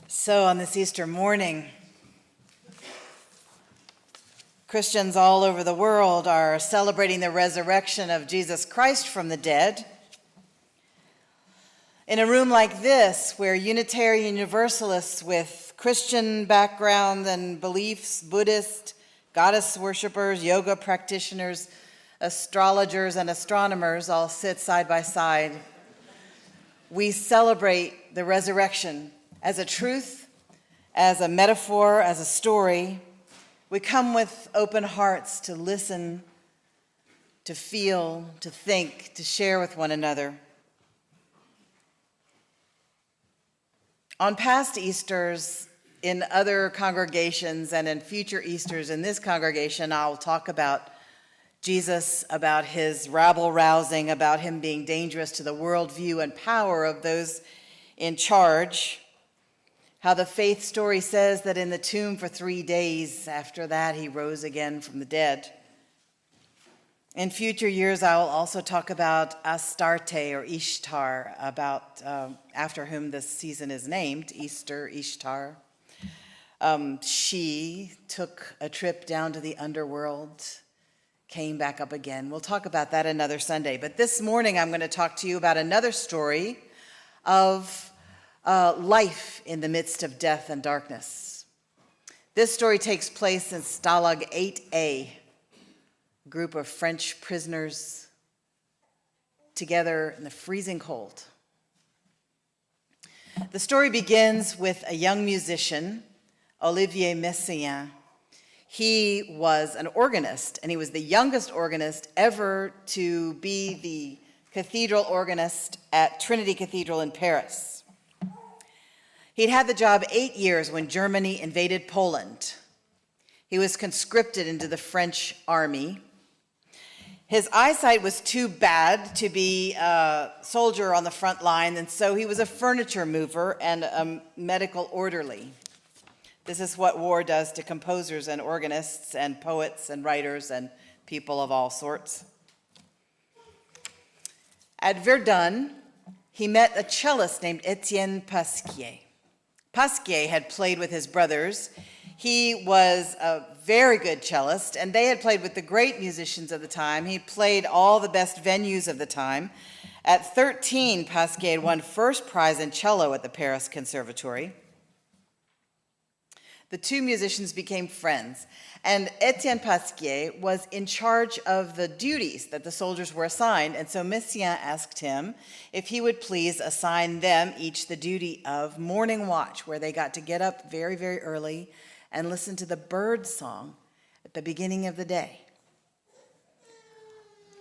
So on this Easter morning, Christians all over the world are celebrating the resurrection of Jesus Christ from the dead. In a room like this, where Unitarian Universalists with Christian background and beliefs, Buddhist, goddess worshippers, yoga practitioners, astrologers, and astronomers all sit side by side, we celebrate the resurrection as a truth, as a metaphor, as a story. We come with open hearts to listen, to feel, to think, to share with one another. On past Easters, in other congregations, and in future Easters in this congregation, I'll talk about Jesus, about his rabble-rousing, about him being dangerous to the worldview and power of those in charge. How the faith story says that in the tomb for 3 days after that, he rose again from the dead. In future years, I will also talk about Astarte or Ishtar, about after whom this season is named, Easter, Ishtar. She took a trip down to the underworld, came back up again. We'll talk about that another Sunday. But this morning, I'm going to talk to you about another story of life in the midst of death and darkness. This story takes place in Stalag VIII-A, a group of French prisoners together in the freezing cold. The story begins with a young musician, Olivier Messiaen. He was an organist, and he was the youngest organist ever to be the cathedral organist at Trinity Cathedral in Paris. He'd had the job 8 years when Germany invaded Poland. He was conscripted into the French army. His eyesight was too bad to be a soldier on the front line, and so he was a furniture mover and a medical orderly. This is what war does to composers and organists and poets and writers and people of all sorts. At Verdun, he met a cellist named Etienne Pasquier. Pasquier had played with his brothers. He was a very good cellist, and they had played with the great musicians of the time. He played all the best venues of the time. At 13, Pasquier had won first prize in cello at the Paris Conservatory. The two musicians became friends, and Etienne Pasquier was in charge of the duties that the soldiers were assigned, and so Messiaen asked him if he would please assign them each the duty of morning watch, where they got to get up very, very early and listen to the bird song at the beginning of the day.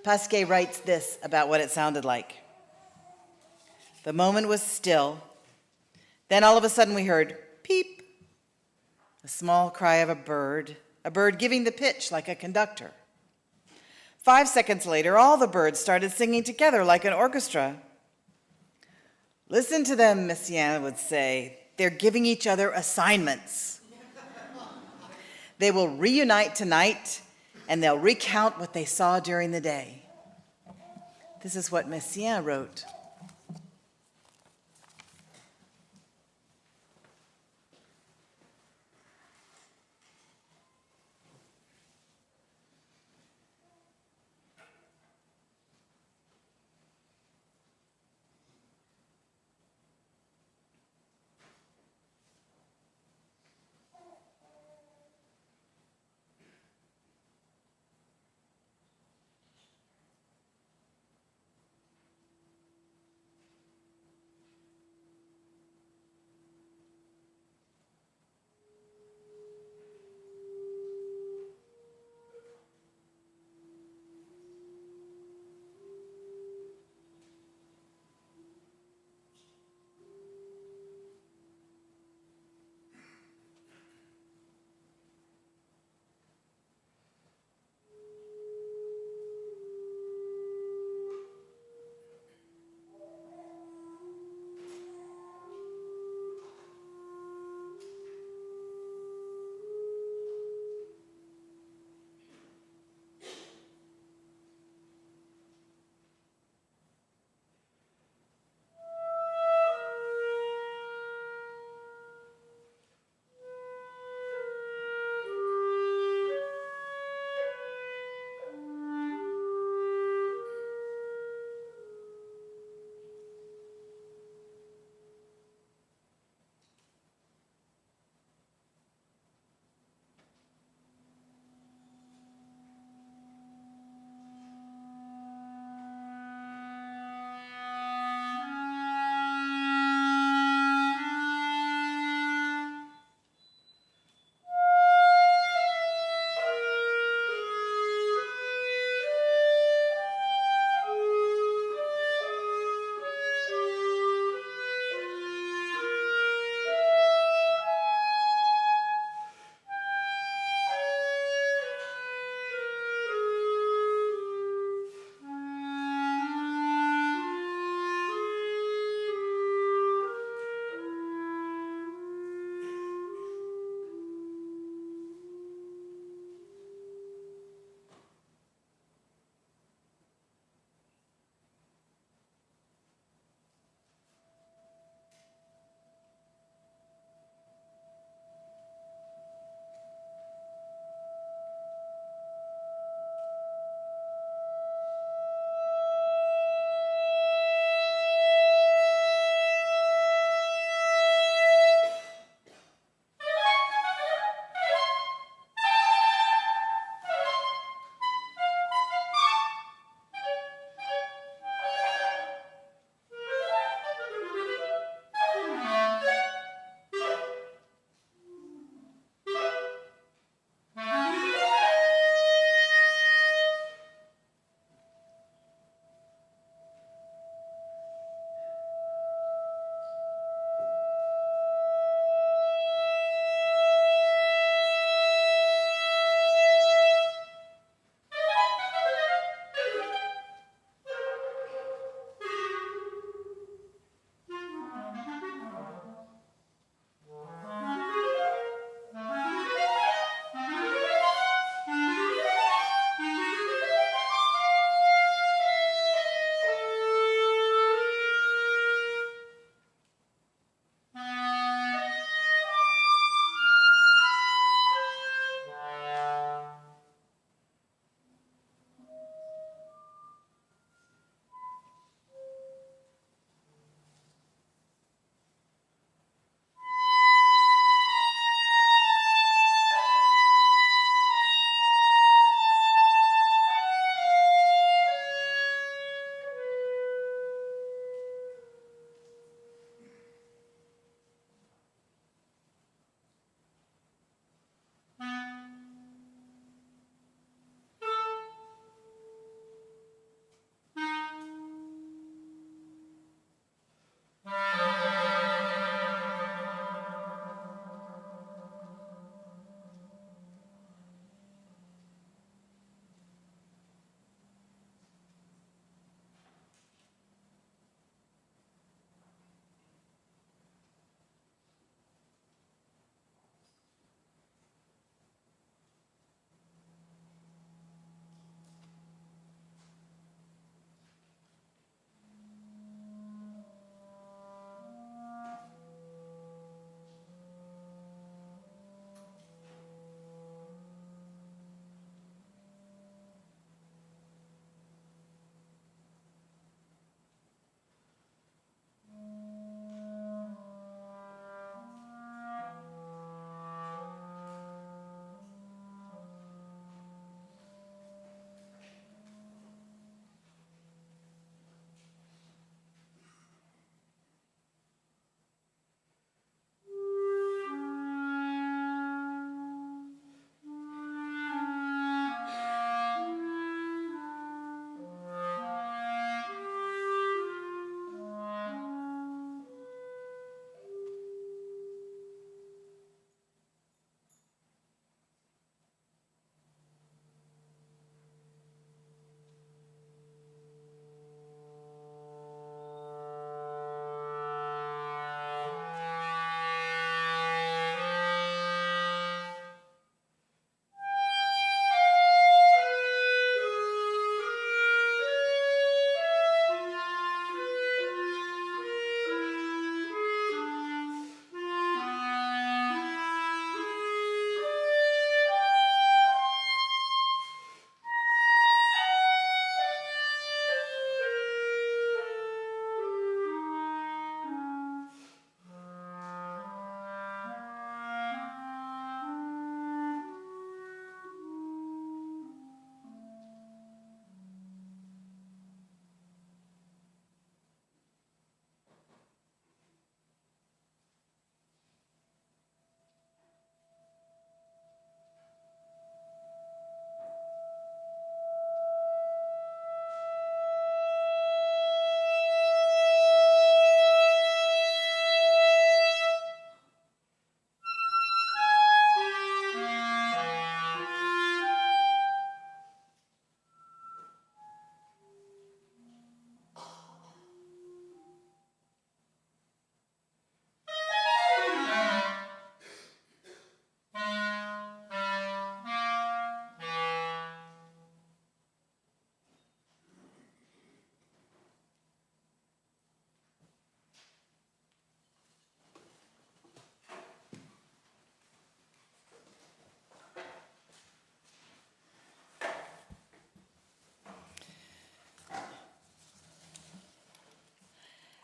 Pasquier writes this about what it sounded like. The moment was still. Then all of a sudden we heard peep, a small cry of a bird giving the pitch like a conductor. 5 seconds later, all the birds started singing together like an orchestra. Listen to them, Messiaen would say. They're giving each other assignments. They will reunite tonight, and they'll recount what they saw during the day. This is what Messiaen wrote.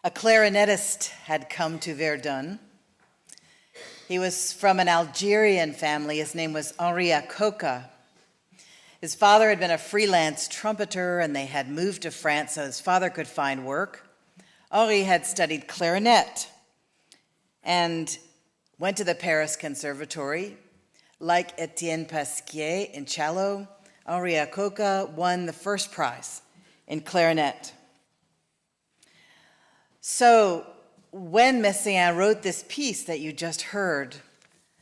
A clarinetist had come to Verdun. He was from an Algerian family. His name was Henri Akoka. His father had been a freelance trumpeter, and they had moved to France so his father could find work. Henri had studied clarinet and went to the Paris Conservatory. Like Etienne Pasquier in cello, Henri Akoka won the first prize in clarinet. So when Messiaen wrote this piece that you just heard,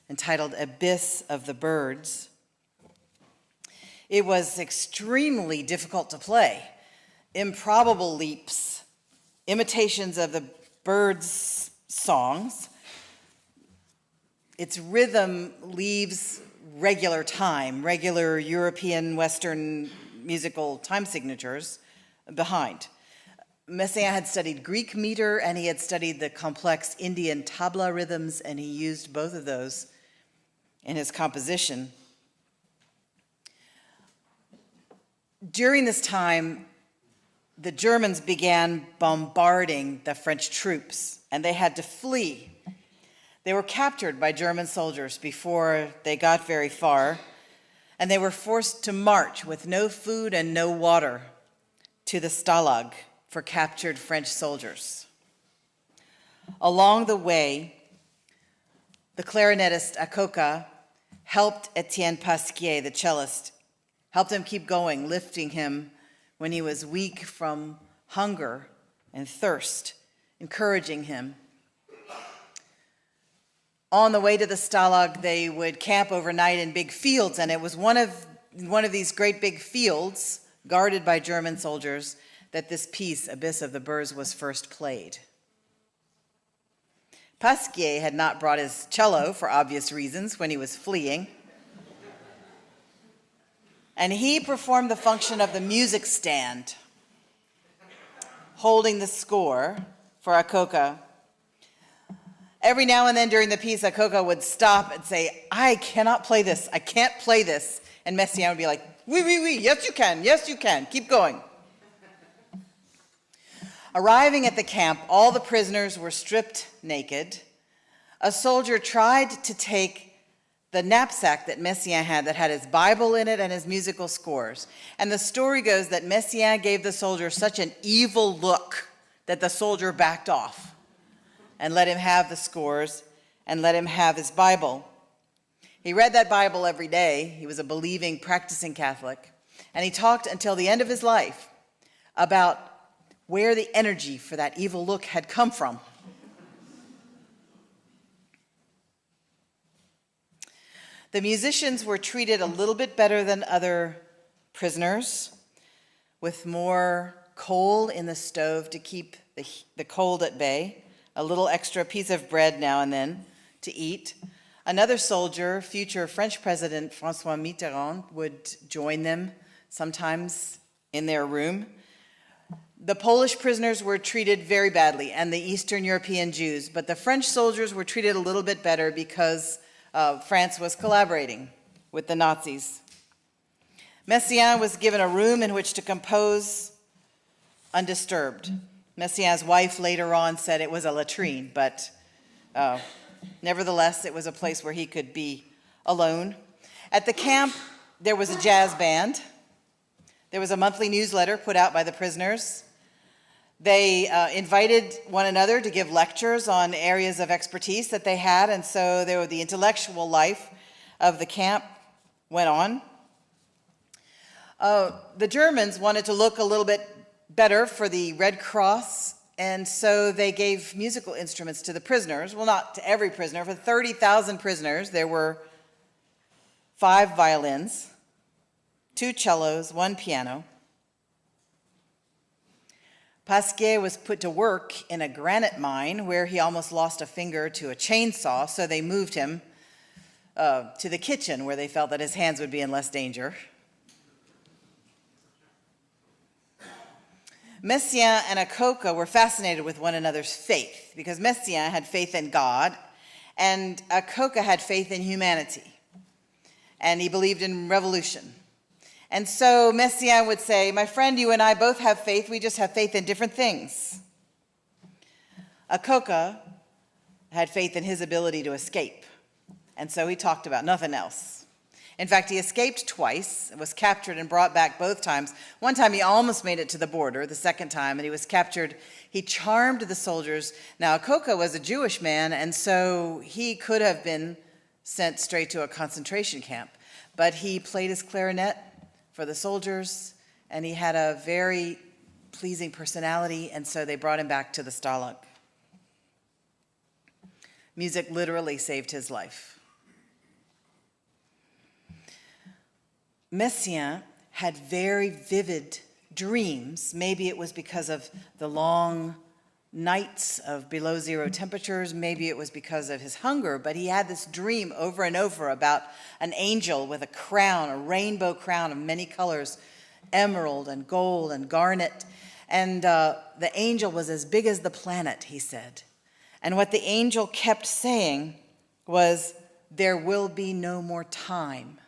entitled Abyss of the Birds, it was extremely difficult to play. Improbable leaps, imitations of the birds' songs. Its rhythm leaves regular time, regular European Western musical time signatures behind. Messiaen had studied Greek meter, and he had studied the complex Indian tabla rhythms, and he used both of those in his composition. During this time, the Germans began bombarding the French troops, and they had to flee. They were captured by German soldiers before they got very far, and they were forced to march with no food and no water to the Stalag for captured French soldiers. Along the way, the clarinetist Akoka helped Etienne Pasquier, the cellist, helped him keep going, lifting him when he was weak from hunger and thirst, encouraging him. On the way to the Stalag, they would camp overnight in big fields, and it was one of these great big fields guarded by German soldiers that this piece, Abyss of the Birds, was first played. Pasquier had not brought his cello for obvious reasons when he was fleeing. And he performed the function of the music stand, holding the score for Akoka. Every now and then during the piece, Akoka would stop and say, I cannot play this, I can't play this. And Messiaen would be like, oui, oui, oui, yes you can, keep going. Arriving at the camp, all the prisoners were stripped naked. A soldier tried to take the knapsack that Messiaen had that had his Bible in it and his musical scores. And the story goes that Messiaen gave the soldier such an evil look that the soldier backed off and let him have the scores and let him have his Bible. He read that Bible every day. He was a believing, practicing Catholic. And he talked until the end of his life about where the energy for that evil look had come from. The musicians were treated a little bit better than other prisoners, with more coal in the stove to keep the cold at bay, a little extra piece of bread now and then to eat. Another soldier, future French President François Mitterrand, would join them sometimes in their room. The Polish prisoners were treated very badly, and the Eastern European Jews, but the French soldiers were treated a little bit better because France was collaborating with the Nazis. Messiaen was given a room in which to compose undisturbed. Messiaen's wife later on said it was a latrine, but nevertheless, it was a place where he could be alone. At the camp, there was a jazz band. There was a monthly newsletter put out by the prisoners. They invited one another to give lectures on areas of expertise that they had, and so the intellectual life of the camp went on. The Germans wanted to look a little bit better for the Red Cross, and so they gave musical instruments to the prisoners. Well, not to every prisoner. For 30,000 prisoners, there were 5 violins, 2 cellos, 1 piano. Pasquier was put to work in a granite mine where he almost lost a finger to a chainsaw, so they moved him to the kitchen where they felt that his hands would be in less danger. Messiaen and Akoka were fascinated with one another's faith because Messiaen had faith in God and Akoka had faith in humanity, and he believed in revolution. And so Messiaen would say, my friend, you and I both have faith, we just have faith in different things. Akoka had faith in his ability to escape, and so he talked about nothing else. In fact, he escaped twice, was captured and brought back both times. One time he almost made it to the border, the second time, and he was captured. He charmed the soldiers. Now, Akoka was a Jewish man, and so he could have been sent straight to a concentration camp. But he played his clarinet for the soldiers, and he had a very pleasing personality, and so they brought him back to the Stalag. Music literally saved his life. Messiaen had very vivid dreams. Maybe it was because of the long nights of below zero temperatures. Maybe it was because of his hunger, but he had this dream over and over about an angel with a crown, a rainbow crown of many colors, emerald and gold and garnet. And the angel was as big as the planet, he said. And what the angel kept saying was, "There will be no more time."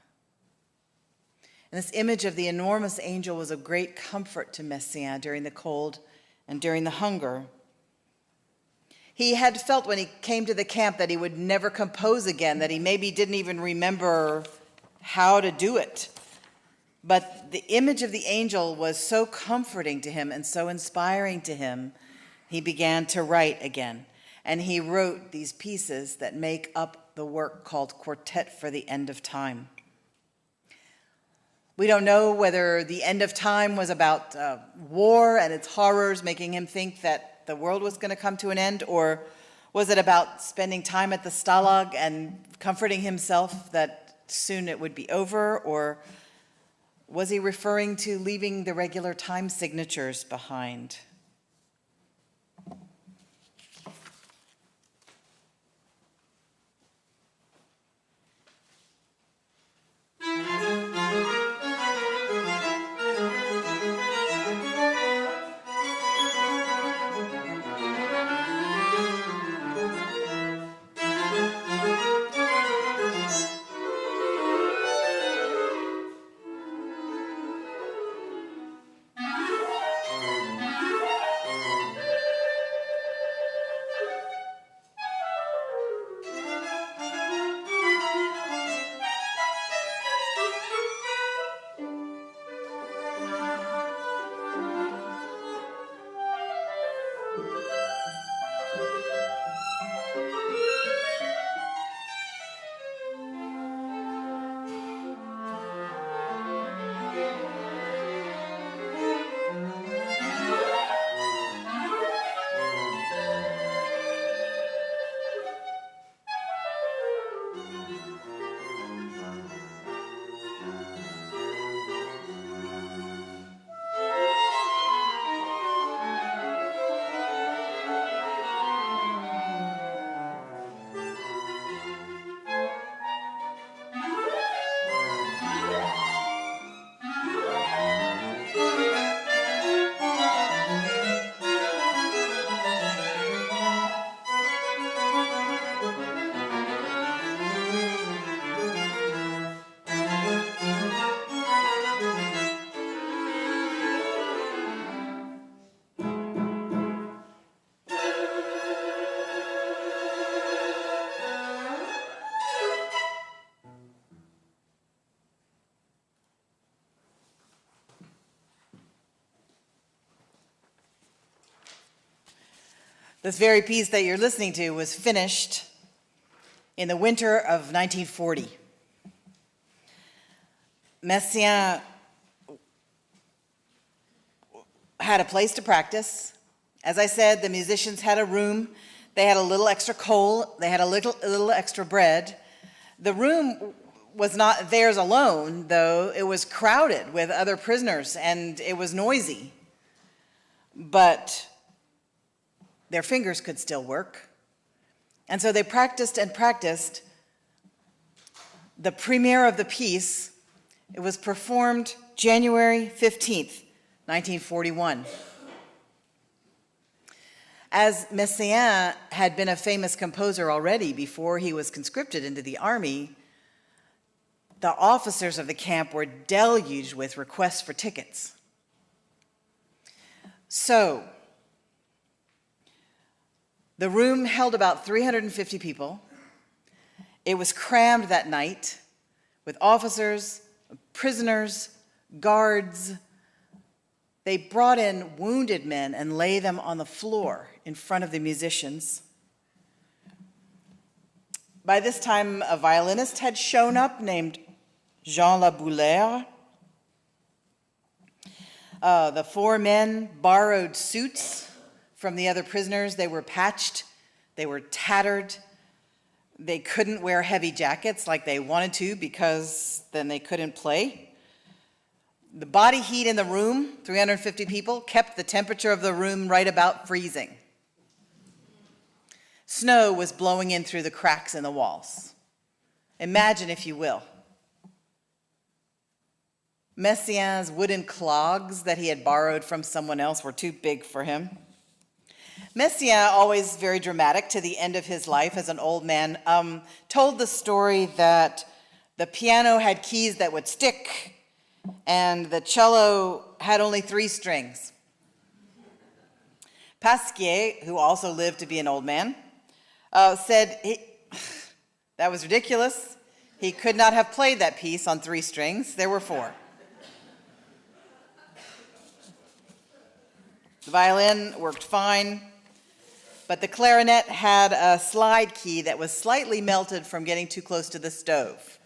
And this image of the enormous angel was of great comfort to Messiaen during the cold and during the hunger. He had felt when he came to the camp that he would never compose again, that he maybe didn't even remember how to do it. But the image of the angel was so comforting to him and so inspiring to him, he began to write again. And he wrote these pieces that make up the work called Quartet for the End of Time. We don't know whether the end of time was about war and its horrors, making him think that the world was going to come to an end, or was it about spending time at the Stalag and comforting himself that soon it would be over, or was he referring to leaving the regular time signatures behind? This very piece that you're listening to was finished in the winter of 1940. Messiaen had a place to practice. As I said, the musicians had a room. They had a little extra coal. They had a little extra bread. The room was not theirs alone, though. It was crowded with other prisoners, and it was noisy. But their fingers could still work. And so they practiced and practiced. The premiere of the piece, it was performed January 15th, 1941. As Messiaen had been a famous composer already before he was conscripted into the army, the officers of the camp were deluged with requests for tickets. So, The room held about 350 people. It was crammed that night with officers, prisoners, guards. They brought in wounded men and lay them on the floor in front of the musicians. By this time, a violinist had shown up named Jean Laboulaire. The four men borrowed suits from the other prisoners. They were patched, they were tattered. They couldn't wear heavy jackets like they wanted to because then they couldn't play. The body heat in the room, 350 people, kept the temperature of the room right about freezing. Snow was blowing in through the cracks in the walls. Imagine, if you will, Messiaen's wooden clogs that he had borrowed from someone else were too big for him. Messiaen, always very dramatic to the end of his life as an old man, told the story that the piano had keys that would stick and the cello had only 3 strings. Pasquier, who also lived to be an old man, said that was ridiculous. He could not have played that piece on 3 strings. There were 4. The violin worked fine, but the clarinet had a slide key that was slightly melted from getting too close to the stove.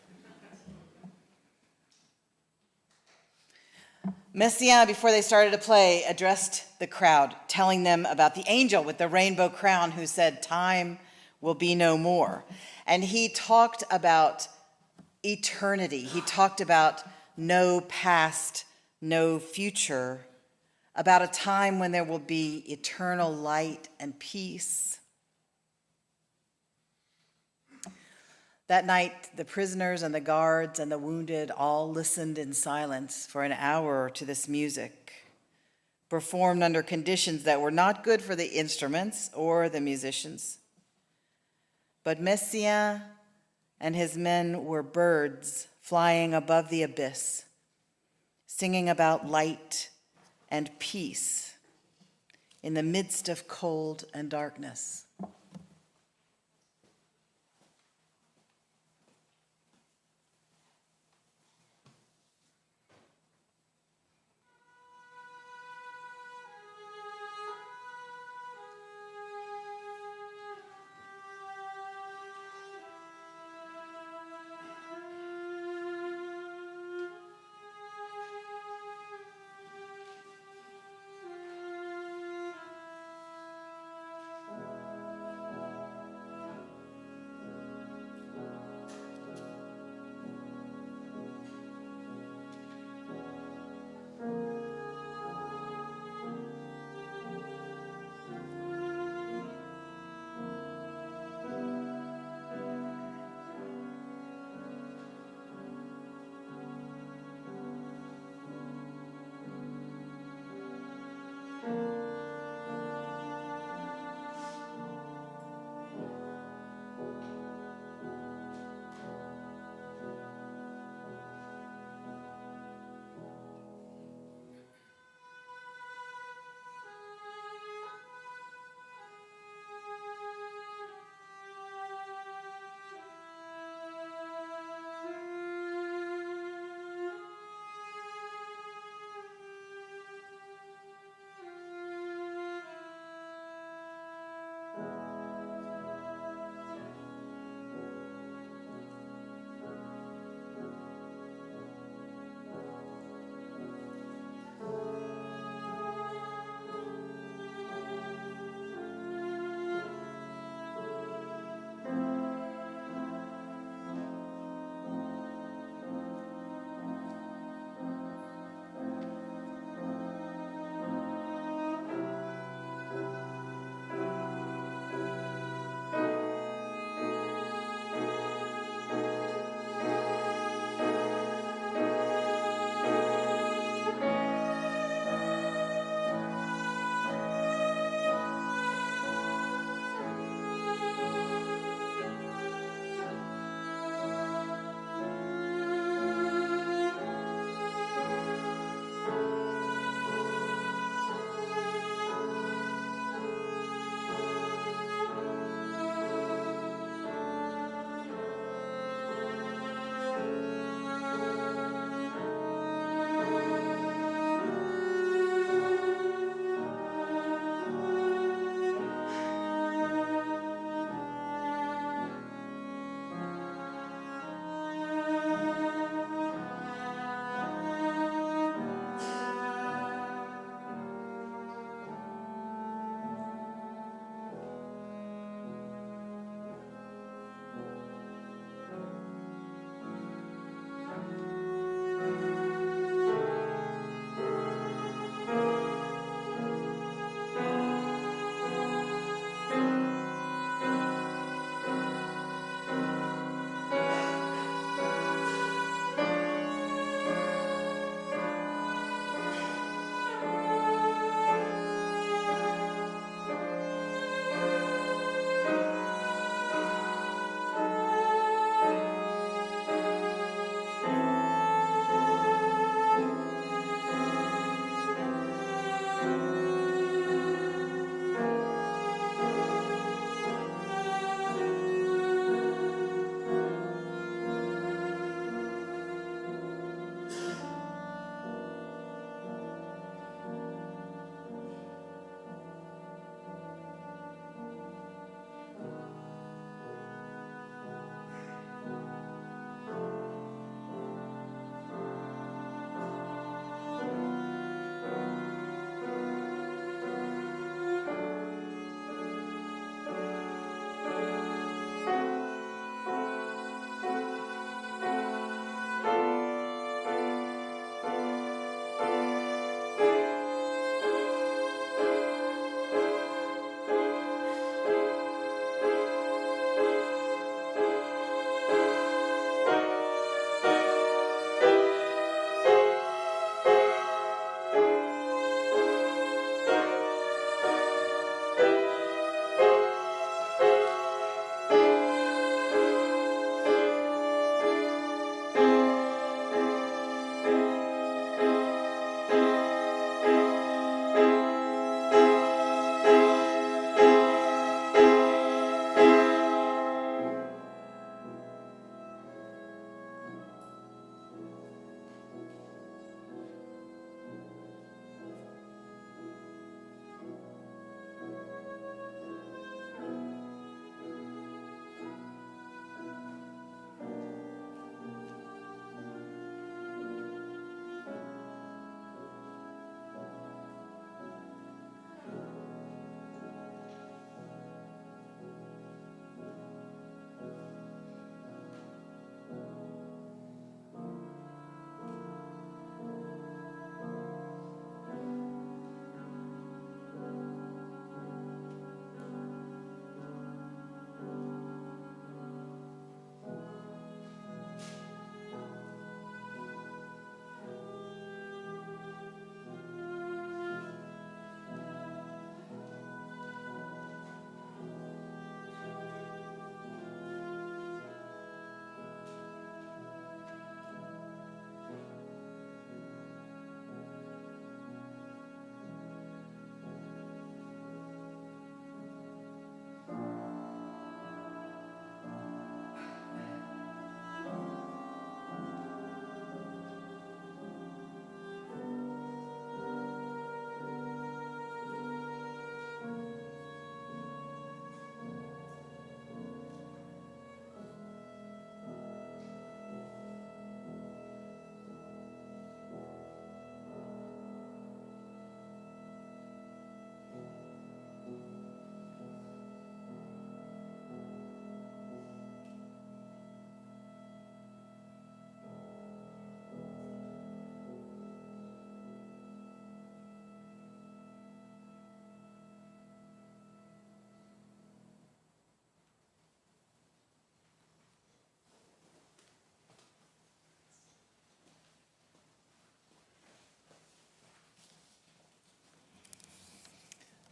Messiaen, before they started to play, addressed the crowd, telling them about the angel with the rainbow crown who said, "Time will be no more." And he talked about eternity. He talked about no past, no future, about a time when there will be eternal light and peace. That night, the prisoners and the guards and the wounded all listened in silence for an hour to this music, performed under conditions that were not good for the instruments or the musicians. But Messiaen and his men were birds flying above the abyss, singing about light and peace in the midst of cold and darkness.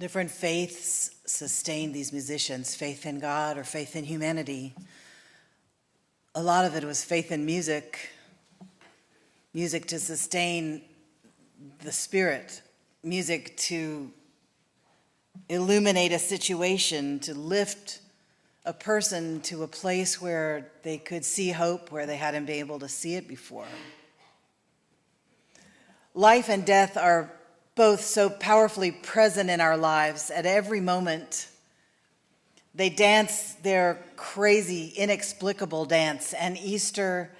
Different faiths sustain these musicians, faith in God or faith in humanity. A lot of it was faith in music, music to sustain the spirit, music to illuminate a situation, to lift a person to a place where they could see hope, where they hadn't been able to see it before. Life and death are both so powerfully present in our lives at every moment. They dance their crazy, inexplicable dance, and Easter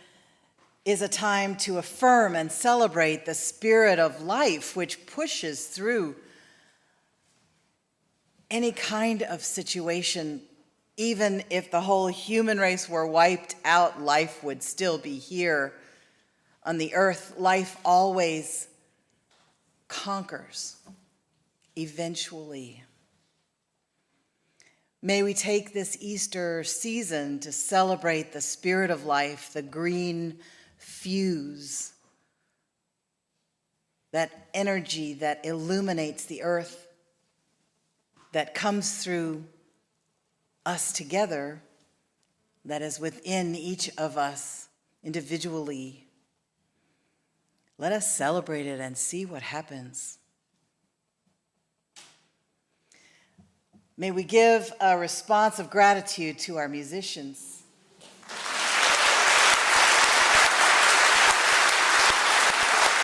is a time to affirm and celebrate the spirit of life which pushes through any kind of situation. Even if the whole human race were wiped out, life would still be here on the earth. Life always conquers, eventually. May we take this Easter season to celebrate the spirit of life, the green fuse, that energy that illuminates the earth, that comes through us together, that is within each of us individually. Let us celebrate it and see what happens. May we give a response of gratitude to our musicians.